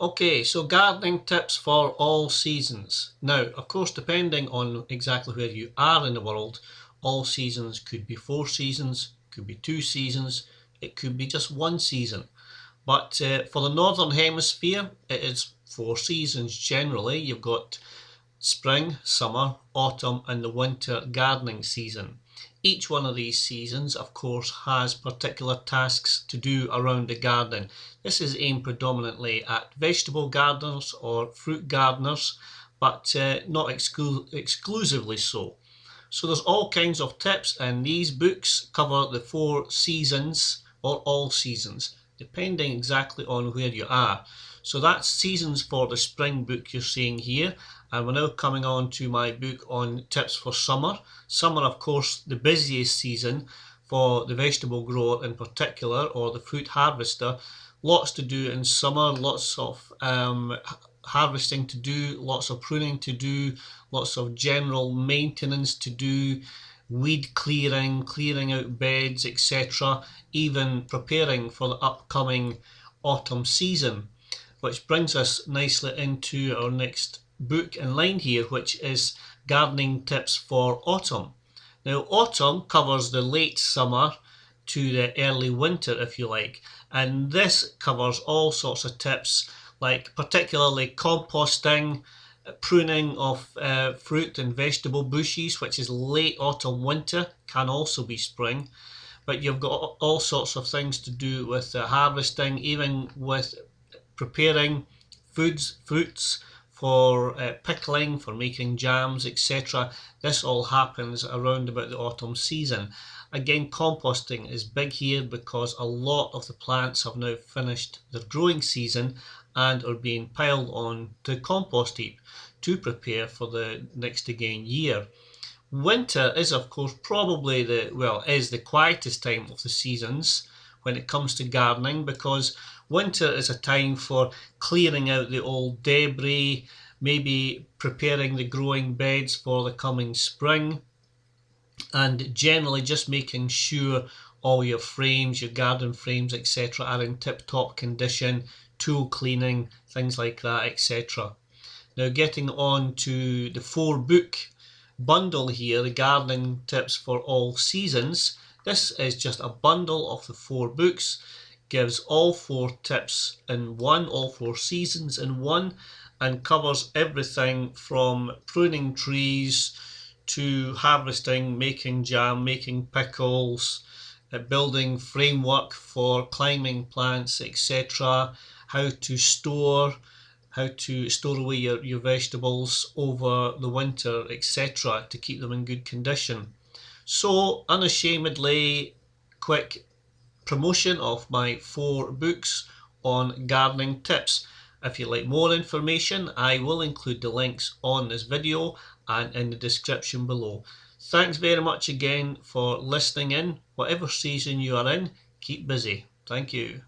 Okay, so gardening tips for all seasons. Now, of course, depending on exactly where you are in the world, all seasons could be 4 seasons, could be 2 seasons, it could be just 1 season. But for the Northern Hemisphere, it is 4 seasons generally. You've got spring, summer, autumn, and the winter gardening season. Each one of these seasons, of course, has particular tasks to do around the garden. This is aimed predominantly at vegetable gardeners or fruit gardeners, but not exclusively so. So there's all kinds of tips, and these books cover the 4 seasons or all seasons, depending exactly on where you are. So that's seasons for the spring book you're seeing here, and we're now coming on to my book on tips for summer. Summer, of course, the busiest season for the vegetable grower in particular, or the fruit harvester. Lots to do in summer, lots of harvesting to do, lots of pruning to do, lots of general maintenance to do, weed clearing, clearing out beds, etc., even preparing for the upcoming autumn season. Which brings us nicely into our next book in line here, which is Gardening Tips for Autumn. Now, autumn covers the late summer to the early winter, if you like, and this covers all sorts of tips, like particularly composting, pruning of fruit and vegetable bushes, which is late autumn winter, can also be spring. But you've got all sorts of things to do with harvesting, even with preparing fruits for pickling, for making jams, etc. This all happens around about the autumn season. Again, composting is big here because a lot of the plants have now finished their growing season and are being piled on to compost heap to prepare for the next again year. Winter is, of course, probably the quietest time of the seasons when it comes to gardening, because winter is a time for clearing out the old debris, maybe preparing the growing beds for the coming spring, and generally just making sure all your frames, your garden frames, etc., are in tip-top condition, tool cleaning, things like that, etc. Now, getting on to the 4-book bundle here, the Gardening Tips for All Seasons. This is just a bundle of the 4 books, gives all 4 tips in one, all 4 seasons in one, and covers everything from pruning trees to harvesting, making jam, making pickles, building framework for climbing plants, etc., how to store away your vegetables over the winter, etc., to keep them in good condition. So, unashamedly quick promotion of my 4 books on gardening tips. If you'd like more information, I will include the links on this video and in the description below. Thanks very much again for listening in. Whatever season you are in, keep busy. Thank you.